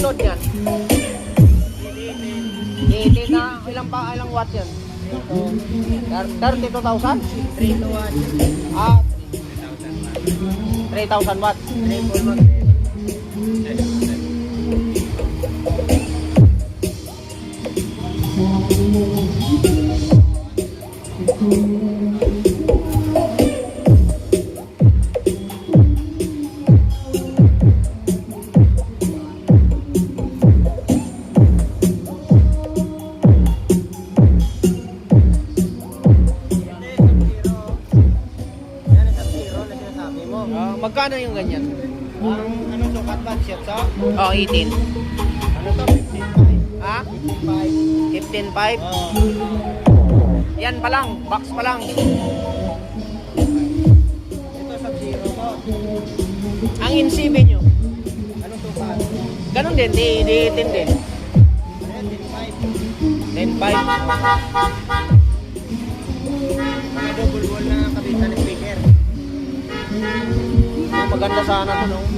load yan? 18 na, ilang watt yan? 32,000? 3 to 1. Ah, 3,000 watt. Triple mag. Magkano yung ganyan? Ang ano to, Catman shot sa? Oh, 18. Ano to, 15.5. Ha? 15.5. 15.5? Yan pa lang, box pa lang. Ito Sub-Zero to. Ang NCV nyo, Ano to, Pat? ganun din, di 18 din. Ano yan, 10.5. 10.5. Mga double wall na kabitan ng speaker. Maganda sana to, no?